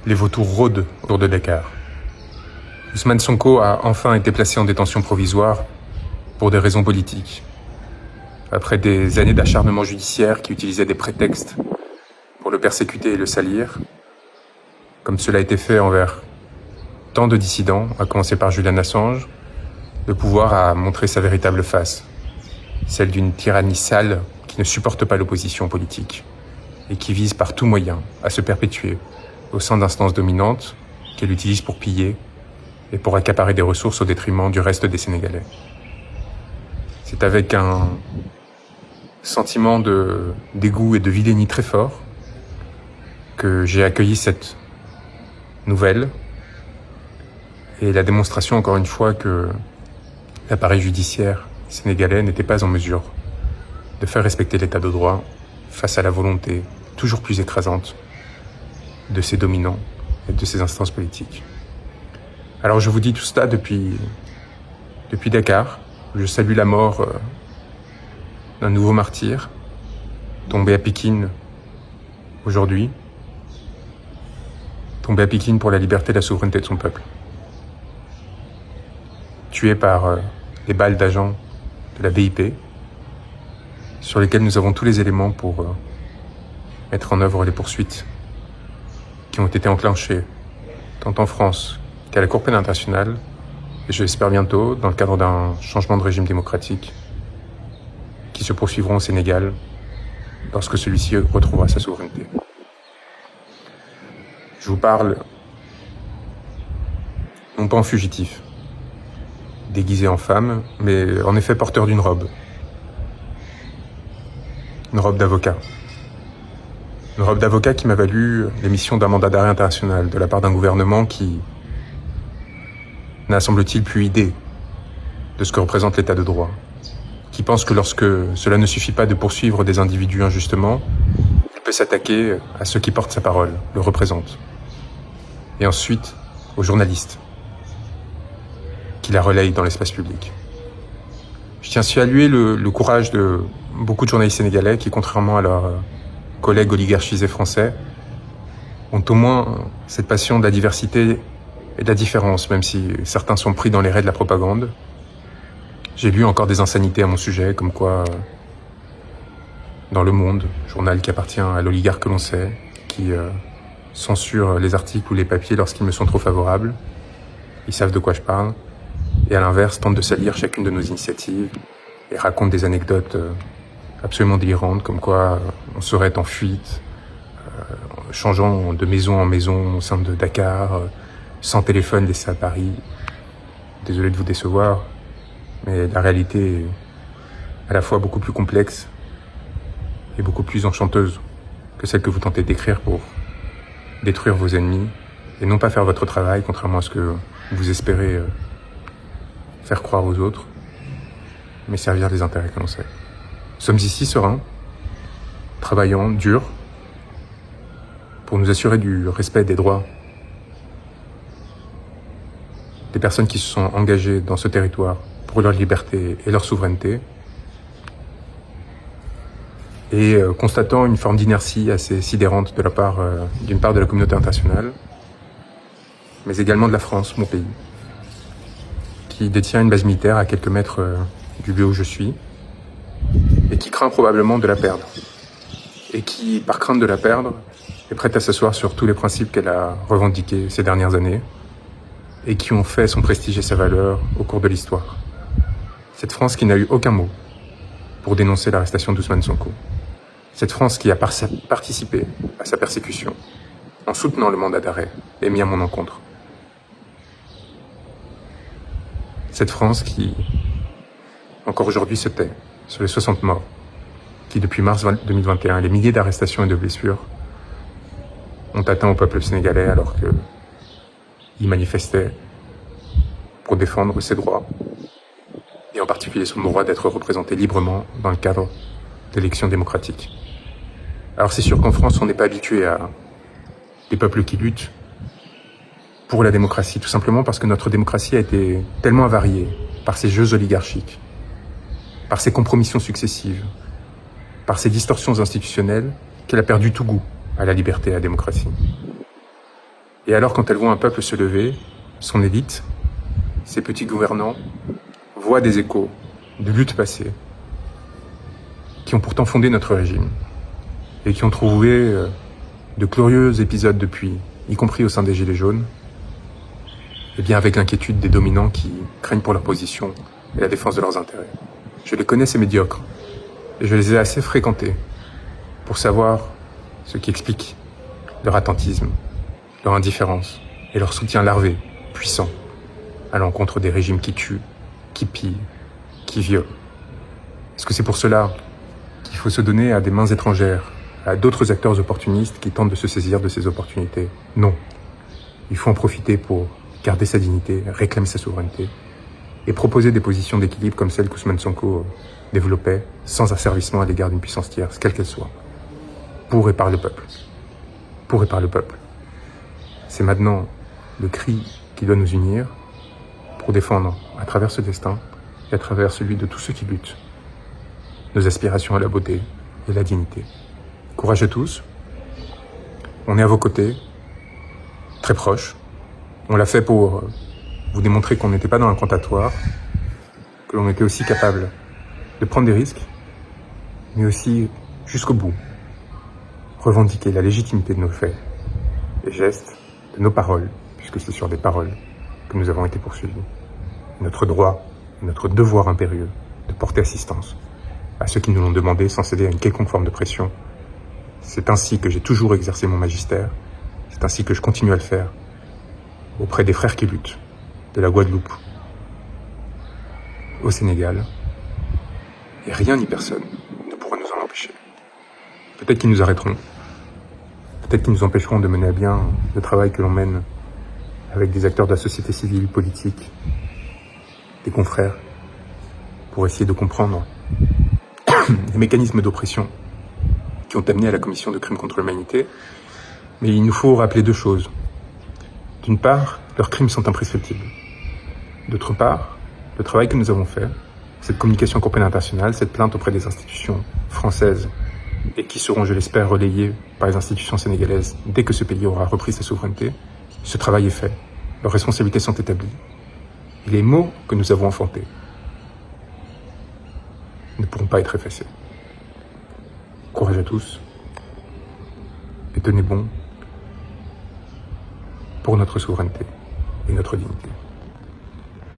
les vautours rôdent autour de Dakar. Ousmane Sonko a enfin été placé en détention provisoire pour des raisons politiques. Après des années d'acharnement judiciaire qui utilisaient des prétextes pour le persécuter et le salir, comme cela a été fait envers tant de dissidents, à commencer par Julian Assange, le pouvoir a montré sa véritable face, celle d'une tyrannie sale qui ne supporte pas l'opposition politique et qui vise par tout moyen à se perpétuer au sein d'instances dominantes qu'elle utilise pour piller et pour accaparer des ressources au détriment du reste des Sénégalais. C'est avec un sentiment de dégoût et de vilainie très fort que j'ai accueilli cette nouvelle et la démonstration encore une fois que l'appareil judiciaire sénégalais n'était pas en mesure de faire respecter l'état de droit face à la volonté toujours plus écrasante de ses dominants et de ses instances politiques. Alors je vous dis tout cela depuis Dakar. Je salue la mort d'un nouveau martyr tombé à Pékin aujourd'hui, tombé à Pékin pour la liberté et la souveraineté de son peuple, tué par les balles d'agents de la BIP, sur lesquels nous avons tous les éléments pour mettre en œuvre les poursuites qui ont été enclenchées tant en France qu'à la Cour pénale internationale, et je l'espère bientôt dans le cadre d'un changement de régime démocratique qui se poursuivront au Sénégal lorsque celui-ci retrouvera sa souveraineté. Je vous parle non pas en fugitif, déguisé en femme, mais en effet porteur d'une robe. Une robe d'avocat. Une robe d'avocat qui m'a valu l'émission d'un mandat d'arrêt international de la part d'un gouvernement qui n'a, semble-t-il, plus idée de ce que représente l'état de droit, qui pense que lorsque cela ne suffit pas de poursuivre des individus injustement, il peut s'attaquer à ceux qui portent sa parole, le représentent, et ensuite aux journalistes qui la relayent dans l'espace public. Je tiens à saluer le courage de beaucoup de journalistes sénégalais qui, contrairement à leurs collègues oligarchisés français, ont au moins cette passion de la diversité et de la différence, même si certains sont pris dans les raies de la propagande. J'ai lu encore des insanités à mon sujet, comme quoi, dans Le Monde, journal qui appartient à l'oligarque que l'on sait, qui censure les articles ou les papiers lorsqu'ils me sont trop favorables, ils savent de quoi je parle, et à l'inverse, tentent de salir chacune de nos initiatives et racontent des anecdotes absolument délirantes, comme quoi on serait en fuite, changeant de maison en maison au sein de Dakar, sans téléphone laissé à Paris. Désolé de vous décevoir, mais la réalité est à la fois beaucoup plus complexe et beaucoup plus enchanteuse que celle que vous tentez d'écrire pour détruire vos ennemis et non pas faire votre travail, contrairement à ce que vous espérez faire croire aux autres, mais servir les intérêts que l'on sait. Nous sommes ici sereins, travaillant, dur, pour nous assurer du respect des droits des personnes qui se sont engagées dans ce territoire pour leur liberté et leur souveraineté, et constatant une forme d'inertie assez sidérante de la part, d'une part de la communauté internationale, mais également de la France, mon pays, qui détient une base militaire à quelques mètres du lieu où je suis, et qui craint probablement de la perdre, et qui, par crainte de la perdre, est prête à s'asseoir sur tous les principes qu'elle a revendiqués ces dernières années, et qui ont fait son prestige et sa valeur au cours de l'histoire. Cette France qui n'a eu aucun mot pour dénoncer l'arrestation d'Ousmane Sonko. Cette France qui a participé à sa persécution en soutenant le mandat d'arrêt émis à mon encontre. Cette France qui, encore aujourd'hui, se tait sur les 60 morts, qui depuis mars 2021, les milliers d'arrestations et de blessures ont atteint au peuple sénégalais alors qu'il manifestait pour défendre ses droits, et en particulier son droit d'être représenté librement dans le cadre d'élections démocratiques. Alors c'est sûr qu'en France, on n'est pas habitué à des peuples qui luttent pour la démocratie, tout simplement parce que notre démocratie a été tellement avariée par ces jeux oligarchiques, par ces compromissions successives, par ces distorsions institutionnelles, qu'elle a perdu tout goût à la liberté et à la démocratie. Et alors quand elles voient un peuple se lever, son élite, ses petits gouvernants, voient des échos de luttes passées, qui ont pourtant fondé notre régime, et qui ont trouvé de glorieux épisodes depuis, y compris au sein des Gilets jaunes, et bien avec l'inquiétude des dominants qui craignent pour leur position et la défense de leurs intérêts. Je les connais, ces médiocres, et je les ai assez fréquentés pour savoir ce qui explique leur attentisme, leur indifférence et leur soutien larvé, puissant, à l'encontre des régimes qui tuent, qui pillent, qui violent. Est-ce que c'est pour cela qu'il faut se donner à des mains étrangères, à d'autres acteurs opportunistes qui tentent de se saisir de ces opportunités? Non. Il faut en profiter pour garder sa dignité, réclamer sa souveraineté et proposer des positions d'équilibre comme celles qu'Ousmane Sonko développait, sans asservissement à l'égard d'une puissance tierce, quelle qu'elle soit. Pour et par le peuple. Pour et par le peuple. C'est maintenant le cri qui doit nous unir pour défendre, à travers ce destin et à travers celui de tous ceux qui luttent, nos aspirations à la beauté et la dignité. Courage à tous. On est à vos côtés, très proches. On l'a fait pour vous démontrer qu'on n'était pas dans l'incantatoire, que l'on était aussi capable de prendre des risques, mais aussi, jusqu'au bout, revendiquer la légitimité de nos faits, des gestes, de nos paroles, puisque c'est sur des paroles que nous avons été poursuivis. Notre droit et notre devoir impérieux de porter assistance à ceux qui nous l'ont demandé sans céder à une quelconque forme de pression. C'est ainsi que j'ai toujours exercé mon magistère, c'est ainsi que je continue à le faire auprès des frères qui luttent, de la Guadeloupe au Sénégal, et rien ni personne ne pourra nous en empêcher. Peut-être qu'ils nous arrêteront, peut-être qu'ils nous empêcheront de mener à bien le travail que l'on mène avec des acteurs de la société civile, politique, des confrères, pour essayer de comprendre les mécanismes d'oppression qui ont amené à la commission de crimes contre l'humanité. Mais il nous faut rappeler deux choses. D'une part, leurs crimes sont imprescriptibles. D'autre part, le travail que nous avons fait, cette communication Cour pénale internationale, cette plainte auprès des institutions françaises et qui seront, je l'espère, relayées par les institutions sénégalaises dès que ce pays aura repris sa souveraineté, ce travail est fait. Leurs responsabilités sont établies. Et les mots que nous avons enfantés ne pourront pas être effacés. Courage à tous et tenez bon pour notre souveraineté et notre dignité.